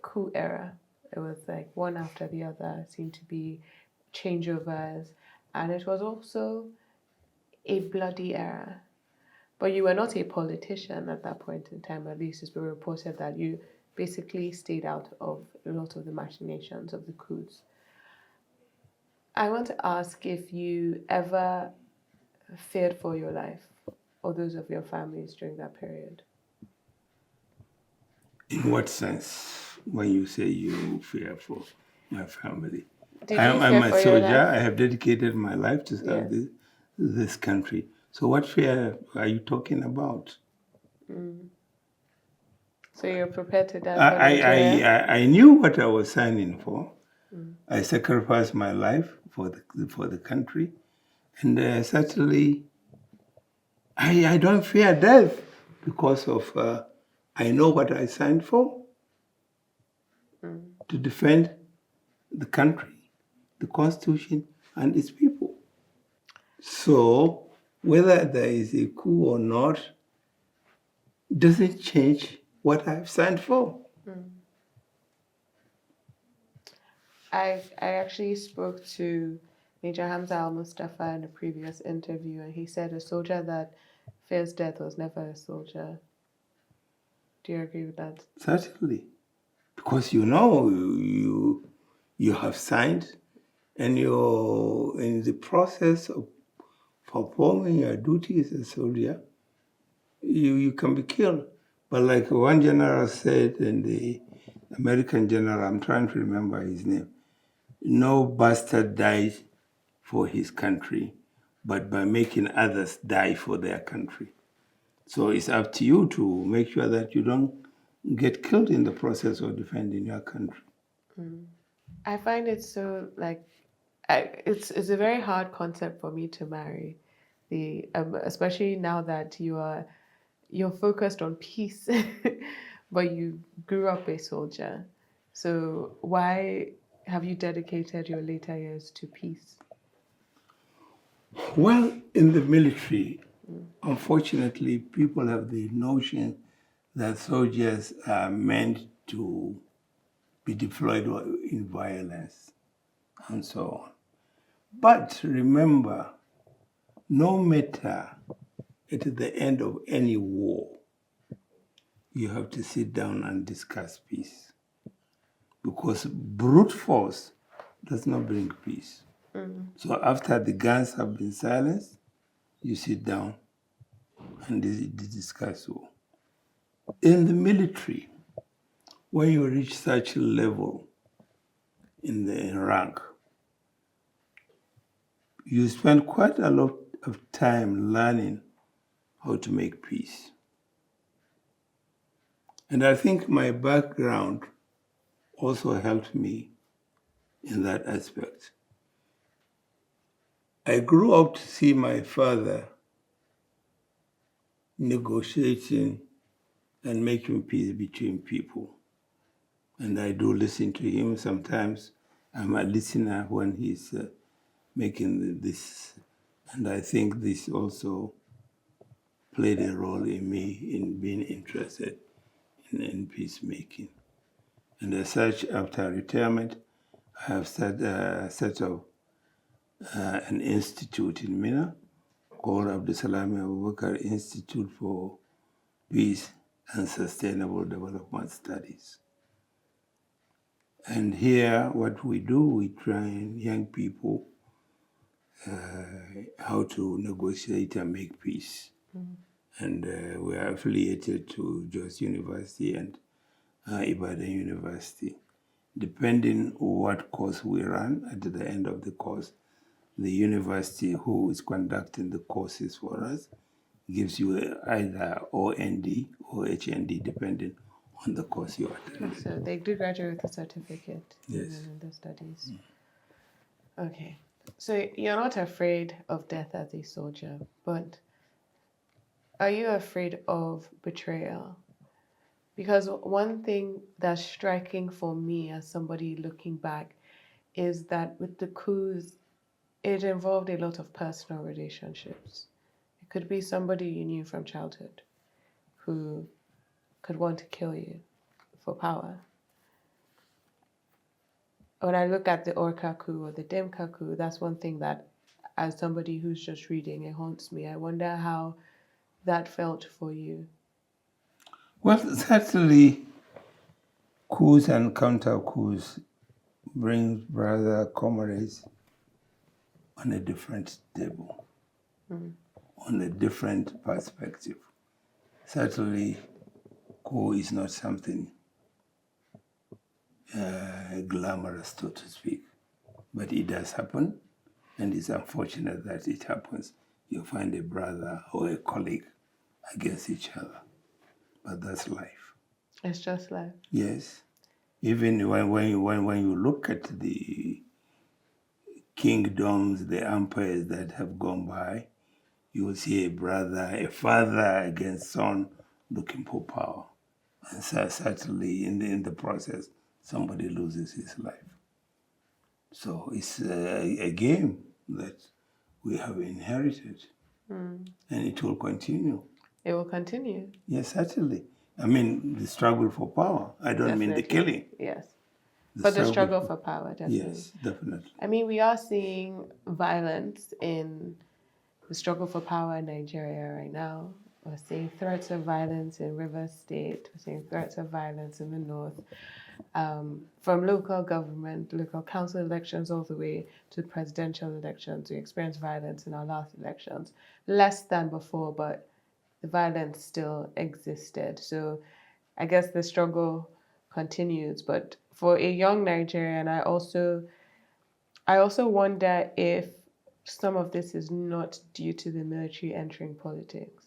S1: coup era. It was like one after the other, seemed to be changeovers. And it was also a bloody era. But you were not a politician at that point in time, at least it's been reported that you basically stayed out of a lot of the machinations of the coups. I want to ask if you ever feared for your life or those of your families during that period.
S2: In what sense, when you say you fear for my family?
S1: Did you fear
S2: I'm a
S1: for your
S2: soldier.
S1: life?
S2: I have dedicated my life to serve
S1: Yes.
S2: this country. So what fear are you talking about?
S1: So you're prepared to die for Nigeria?
S2: I knew what I was signing for. I sacrificed my life for the country. And certainly, I don't fear death because of I know what I signed for, to defend the country, the Constitution, and its people. So whether there is a coup or not doesn't change what I've signed for.
S1: I actually spoke to Major Hamza Al Mustafa in a previous interview, and he said a soldier that fears death was never a soldier. Do you agree with that?
S2: Certainly. Because you know you have signed and you're in the process of performing your duty as a soldier, you can be killed. But like one general said, and the American general, I'm trying to remember his name, no bastard dies for his country, but by making others die for their country. So it's up to you to make sure that you don't get killed in the process of defending your country.
S1: I find it so it's a very hard concept for me to marry, the especially now that you're focused on peace, but you grew up a soldier. So why have you dedicated your later years to peace?
S2: Well, in the military, unfortunately, people have the notion that soldiers are meant to be deployed in violence and so on. But remember, no matter at the end of any war, you have to sit down and discuss peace. Because brute force does not bring peace. So after the guns have been silenced, you sit down and discuss war. In the military, when you reach such a level in the rank, you spend quite a lot of time learning how to make peace. And I think my background also helped me in that aspect. I grew up to see my father negotiating and making peace between people. And I do listen to him sometimes. I'm a listener when he's making this. And I think this also played a role in me in being interested in peacemaking. And as such, after retirement, I have set up an institute in Mina called Abdulsalami Abubakar Institute for Peace and Sustainable Development Studies. And here, what we do, we train young people how to negotiate and make peace. And we are affiliated to Jos University and Ibadan University. Depending on what course we run, at the end of the course, the university who is conducting the courses for us gives you either OND or HND, depending on the course you attend.
S1: So they do graduate with a certificate
S2: Yes.
S1: in the studies. Okay. So you're not afraid of death as a soldier, but are you afraid of betrayal? Because one thing that's striking for me as somebody looking back is that with the coups, it involved a lot of personal relationships. It could be somebody you knew from childhood who could want to kill you for power. When I look at the Orca coup or the Demka coup, that's one thing that, as somebody who's just reading, it haunts me. I wonder how that felt for you.
S2: Well, certainly, coups and counter coups bring brother comrades on a different table, on a different perspective. Certainly, coup is not something glamorous, so to speak, but it does happen, and it's unfortunate that it happens. You find a brother or a colleague against each other, but that's life.
S1: It's just life.
S2: Yes. Even when you look at the kingdoms, the empires that have gone by, you will see a brother, a father against son looking for power. And so certainly in the process, somebody loses his life. So it's a game that we have inherited, and it will continue.
S1: It will continue.
S2: Yes, certainly. I mean, the struggle for power. I don't mean the killing.
S1: Yes. But the struggle for power, definitely.
S2: Yes, definitely.
S1: I mean, we are seeing violence in the struggle for power in Nigeria right now. We're seeing threats of violence in Rivers State. We're seeing threats of violence in the north. From local government, local council elections, all the way to presidential elections. We experienced violence in our last elections. Less than before, but the violence still existed. So I guess the struggle continues. But for a young Nigerian, I also wonder if some of this is not due to the military entering politics.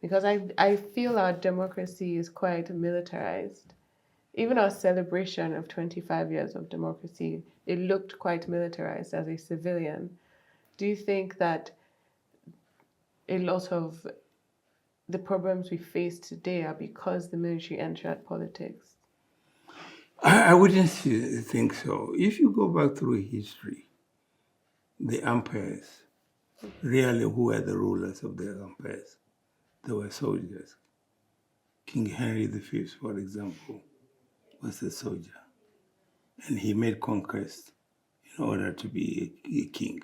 S1: Because I feel our democracy is quite militarized. Even our celebration of 25 years of democracy, it looked quite militarized as a civilian. Do you think that a lot of the problems we face today are because the military entered politics?
S2: I wouldn't think so. If you go back through history, the empires, really who were the rulers of the empires? They were soldiers. King Henry V, for example, was a soldier. And he made conquest in order to be a king.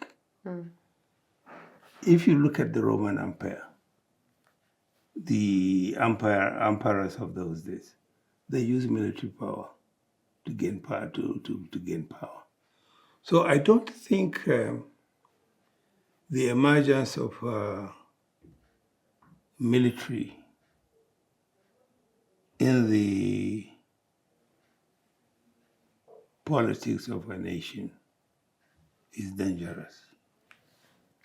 S2: If you look at the Roman Empire, the emperors of those days, they used military power to gain power. To gain power. So I don't think the emergence of military in the politics of a nation is dangerous.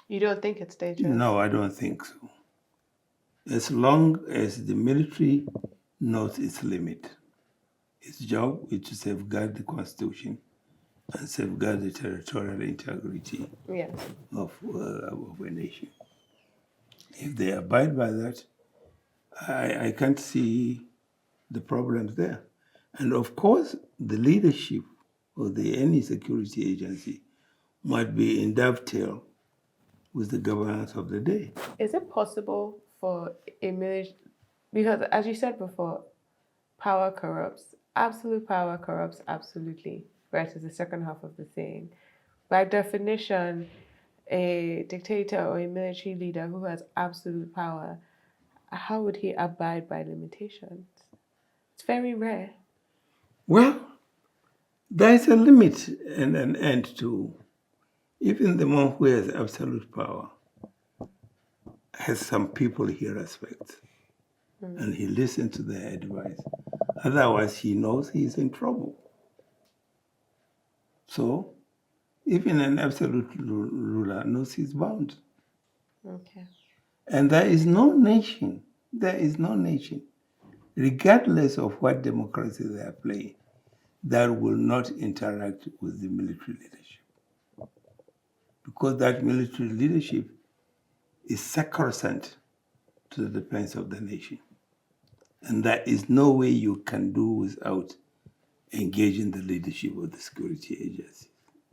S1: You don't think it's dangerous?
S2: No, I don't think so. As long as the military knows its limit, its job is to safeguard the Constitution and safeguard the territorial integrity of a nation. If they abide by that, I can't see the problems there. And of course, the leadership of any security agency might be in dovetail with the governance of the day.
S1: Is it possible for a military, because as you said before, power corrupts. Absolute power corrupts absolutely, right? Is the second half of the saying. By definition, a dictator or a military leader who has absolute power, how would he abide by limitations? It's very rare.
S2: Well, there is a limit and an end to even the one who has absolute power has some people he respects and he listens to their advice. Otherwise, he knows he's in trouble. So, even an absolute ruler knows he's bound.
S1: Okay.
S2: And there is no nation, regardless of what democracy they are playing, that will not interact with the military leadership. Because that military leadership is sacrosanct to the defense of the nation. And there is no way you can do without engaging the leadership of the security agencies.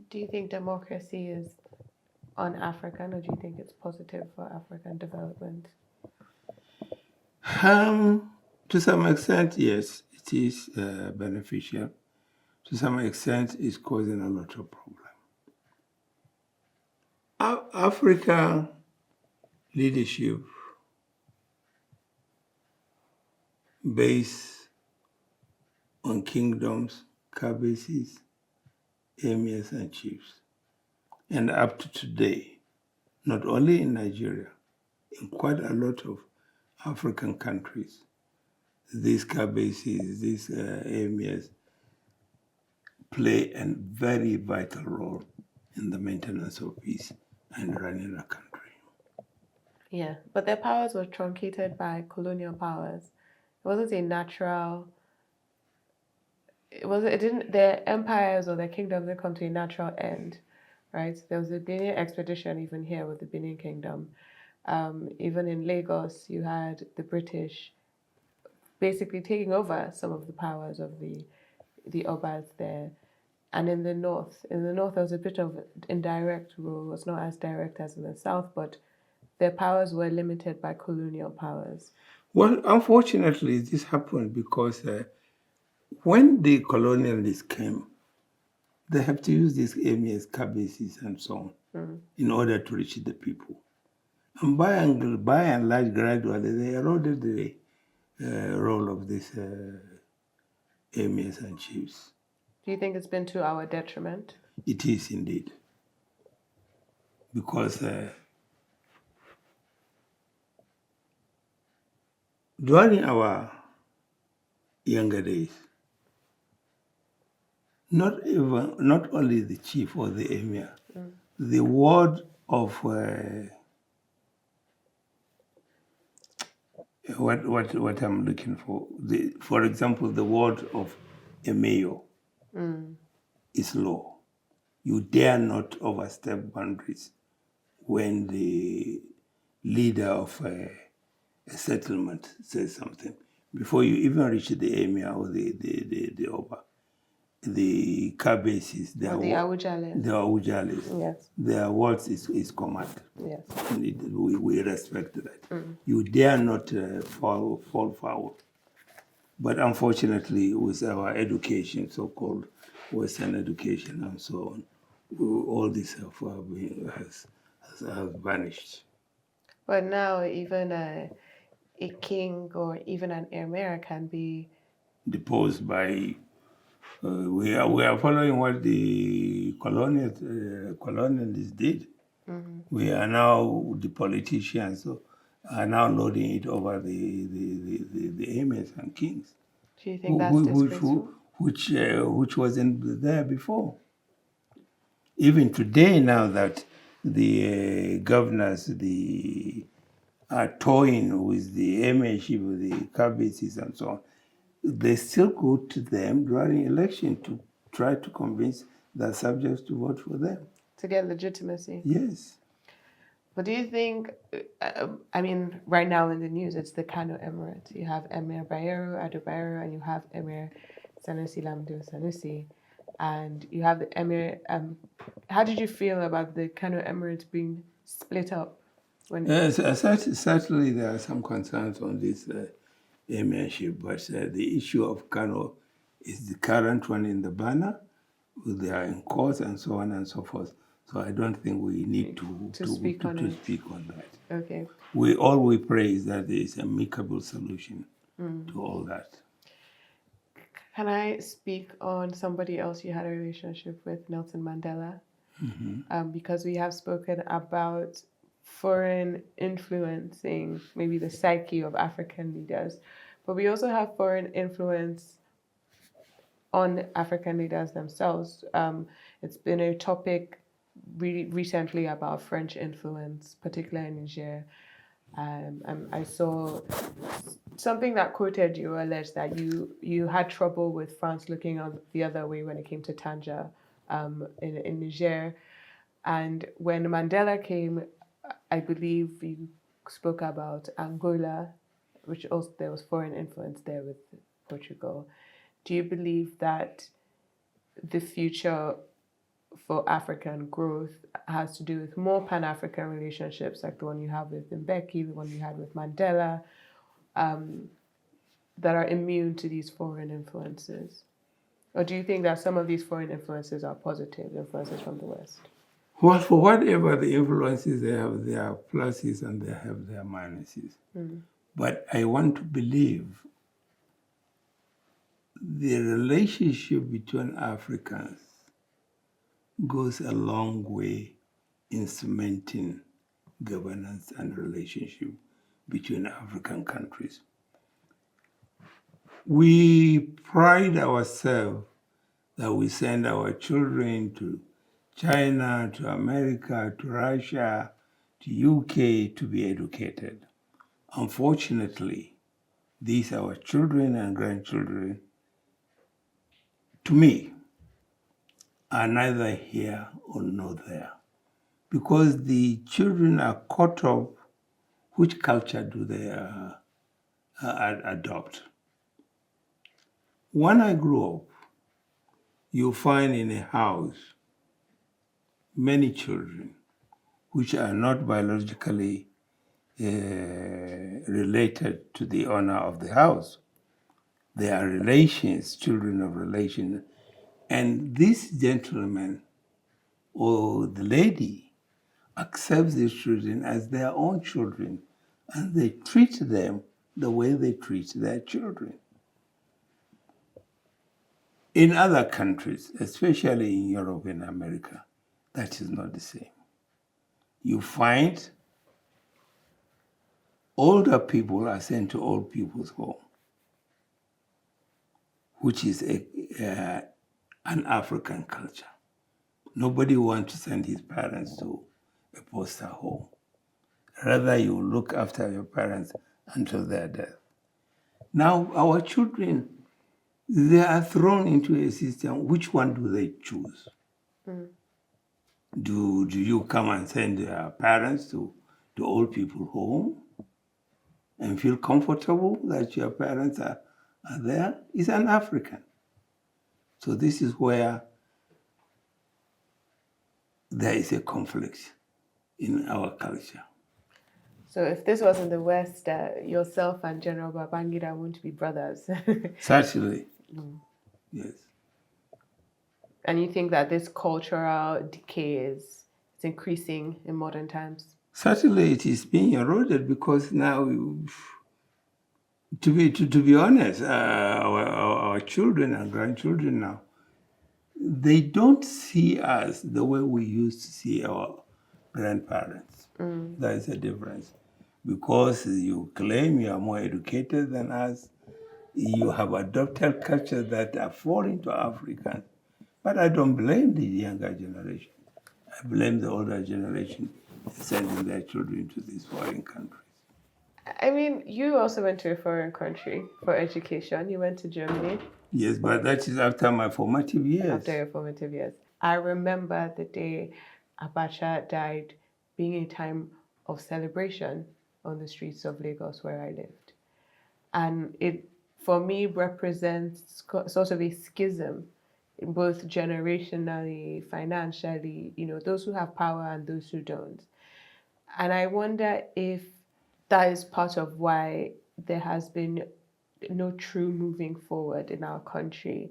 S1: Do you think democracy is un-African, or do you think it's positive for African development?
S2: To some extent, yes, it is beneficial. To some extent, it's causing a lot of problems. Africa leadership based on kingdoms, cabbaces, emirs, and chiefs And up to today, not only in Nigeria, in quite a lot of African countries, these bases, these emirs play a very vital role in the maintenance of peace and running a country.
S1: Yeah, but their powers were truncated by colonial powers. It wasn't a natural. It didn't. Their empires or their kingdoms didn't come to a natural end, right? There was a Benin expedition even here with the Benin Kingdom. Even in Lagos, you had the British basically taking over some of the powers of the Obas there. And in the north, there was a bit of indirect rule. It was not as direct as in the south, but their powers were limited by colonial powers.
S2: Well, unfortunately, this happened because when the colonialists came, they have to use these emirs, bases, and so on in order to reach the people. And by and large, gradually, they eroded the role of these emirs and chiefs.
S1: Do you think it's been to our detriment?
S2: It is indeed. Because during our younger days, not only the chief or the emir, the word of what I'm looking for. For example, the word of a mayor is law. You dare not overstep boundaries when the leader of a settlement says something. Before you even reach the emir or the Oba, the bases,
S1: The Awujales. Yes.
S2: Their words is command.
S1: Yes.
S2: We respect that. You dare not fall foul. But unfortunately, with our education, so-called Western education and so on, all this has vanished.
S1: But now even a king or even an emir can be
S2: deposed by. We are following what the colonialists did. We are now the politicians are now loading it over the emirs and kings.
S1: Do you think that's disgraceful?
S2: Which wasn't there before. Even today, now that the governors are toying with the emirship, with the cabbaces and so on, they still go to them during election to try to convince their subjects to vote for them.
S1: To get legitimacy?
S2: Yes.
S1: But do you think, right now in the news, it's the Kano Emirate. You have Emir Ado Bayero, and you have Emir Sanusi Lamdo Sanusi. And you have the Emir. How did you feel about the Kano Emirate being split up?
S2: Yes, certainly there are some concerns on this emirship, but the issue of Kano is the current one in the banner. They are in court and so on and so forth. So I don't think we need to speak on that.
S1: Okay.
S2: All we pray is that there is an amicable solution to all that.
S1: Can I speak on somebody else you had a relationship with, Nelson Mandela? Because we have spoken about foreign influencing maybe the psyche of African leaders, but we also have foreign influence on African leaders themselves. It's been a topic really recently about French influence, particularly in Niger. I saw something that quoted you alleged that you had trouble with France looking on the other way when it came to Tanja in Niger. And when Mandela came, I believe you spoke about Angola, which also there was foreign influence there with Portugal. Do you believe that the future for African growth has to do with more Pan-African relationships like the one you have with Mbeki, the one you had with Mandela, that are immune to these foreign influences? Or do you think that some of these foreign influences are positive influences from the West?
S2: Well, for whatever the influences, they have their pluses and they have their minuses. But I want to believe the relationship between Africans goes a long way in cementing governance and relationship between African countries. We pride ourselves that we send our children to China, to America, to Russia, to UK to be educated. Unfortunately, these our children and grandchildren, to me, are neither here or not there. Because the children are caught up, which culture do they adopt? When I grew up, you find in a house many children which are not biologically related to the owner of the house. They are relations, children of relations. And this gentleman or the lady accepts these children as their own children, and they treat them the way they treat their children. In other countries, especially in Europe and America, that is not the same. You find older people are sent to old people's home, which is an African culture. Nobody wants to send his parents to a foster home. Rather, you look after your parents until their death. Now, our children, they are thrown into a system. Which one do they choose? Do you come and send your parents to old people home and feel comfortable that your parents are there? It's an African. So this is where there is a conflict in our culture.
S1: So if this was in the West, yourself and General Babangida wouldn't be brothers.
S2: Certainly, yes.
S1: And you think that this cultural decay is increasing in modern times?
S2: Certainly, it is being eroded because now, to be honest, our children and grandchildren now, they don't see us the way we used to see our grandparents. There is a difference. Because you claim you are more educated than us, you have adopted culture that are foreign to Africans. But I don't blame the younger generation. I blame the older generation sending their children to these foreign countries.
S1: I mean, you also went to a foreign country for education. You went to Germany.
S2: Yes, but that is after my formative years.
S1: After your formative years. I remember the day Abacha died being a time of celebration on the streets of Lagos where I lived. And it, for me, represents sort of a schism, both generationally, financially, those who have power and those who don't. And I wonder if that is part of why there has been no true moving forward in our country.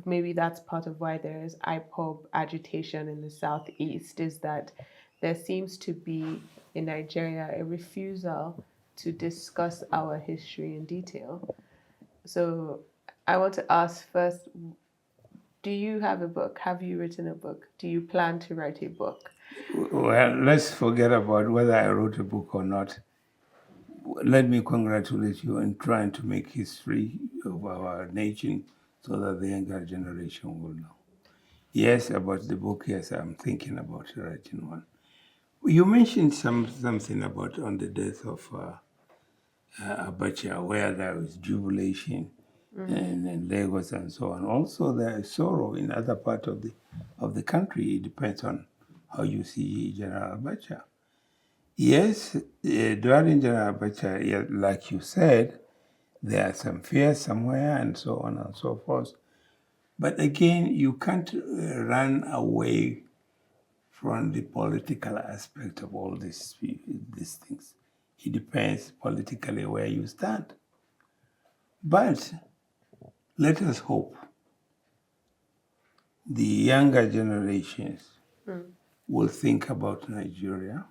S1: Maybe that's part of why there is IPOB agitation in the Southeast, is that there seems to be in Nigeria a refusal to discuss our history in detail. So I want to ask first, do you have a book? Have you written a book? Do you plan to write a book?
S2: Well, let's forget about whether I wrote a book or not. Let me congratulate you in trying to make history of our nation so that the younger generation will know. Yes, about the book, yes, I'm thinking about writing one. You mentioned something about on the death of Abacha, where there was jubilation in Lagos and so on. Also, there is sorrow in other parts of the country. It depends on how you see General Abacha. Yes, during General Abacha, like you said, there are some fears somewhere and so on and so forth. But again, you can't run away from the political aspect of all these things. It depends politically where you stand. But let us hope the younger generations will think about Nigeria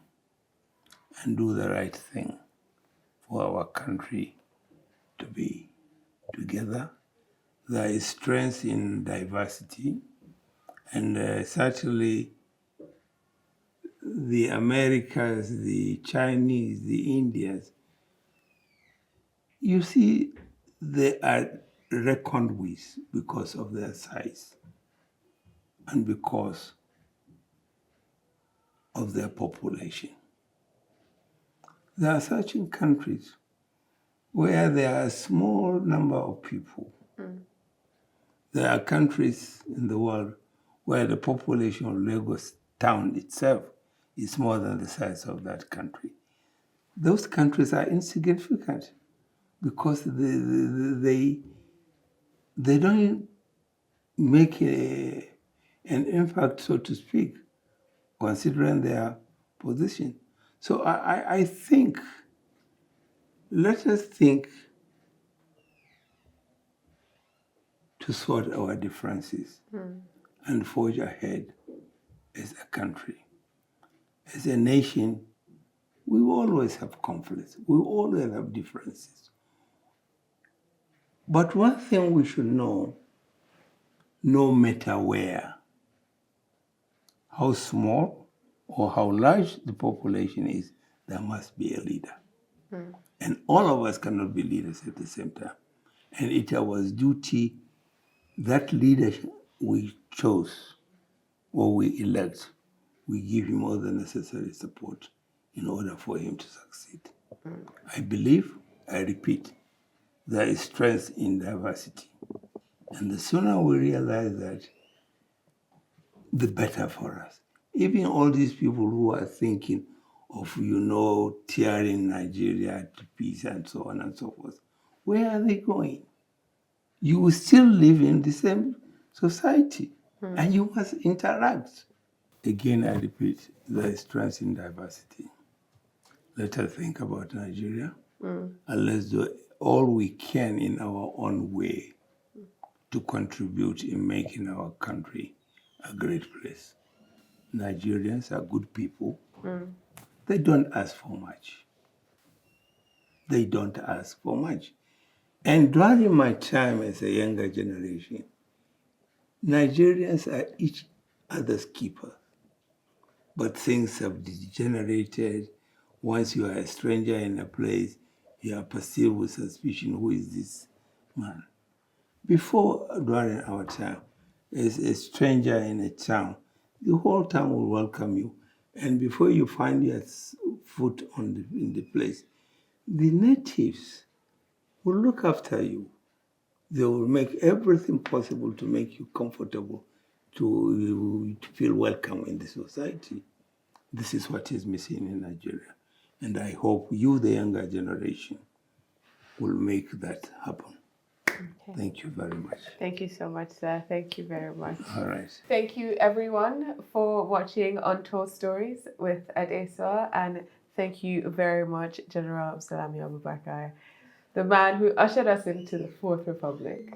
S2: and do the right thing for our country to be together. There is strength in diversity, and certainly the Americans, the Chinese, the Indians, you see, they are reckoned with because of their size and because of their population. There are certain countries where there are a small number of people. There are countries in the world where the population of Lagos town itself is more than the size of that country. Those countries are insignificant because they don't make an impact, so to speak, considering their position. So I think, let us think to sort our differences and forge ahead as a country. As a nation, we always have conflicts. We always have differences. But one thing we should know, no matter where, how small or how large the population is, there must be a leader. And all of us cannot be leaders at the same time. And it was duty, that leader we chose or we elect, we give him all the necessary support in order for him to succeed. I believe, I repeat, there is strength in diversity. And the sooner we realize that, the better for us. Even all these people who are thinking of, tearing Nigeria to pieces and so on and so forth, where are they going? You will still live in the same society and you must interact. Again, I repeat, there is strength in diversity. Let us think about Nigeria and let's do all we can in our own way to contribute in making our country a great place. Nigerians are good people. They don't ask for much. They don't ask for much. And during my time as a younger generation, Nigerians are each other's keeper. But things have degenerated. Once you are a stranger in a place, you are perceived with suspicion, who is this man? Before, during our time, as a stranger in a town, the whole town will welcome you. And before you find your foot in the place, the natives will look after you. They will make everything possible to make you comfortable, to feel welcome in the society. This is what is missing in Nigeria. And I hope you, the younger generation, will make that happen. Okay. Thank you very much.
S1: Thank you so much, sir. Thank you very much.
S2: All right.
S1: Thank you, everyone, for watching Untold Stories with Adesua, and thank you very much, General Abdulsalami Abubakar, the man who ushered us into the Fourth Republic.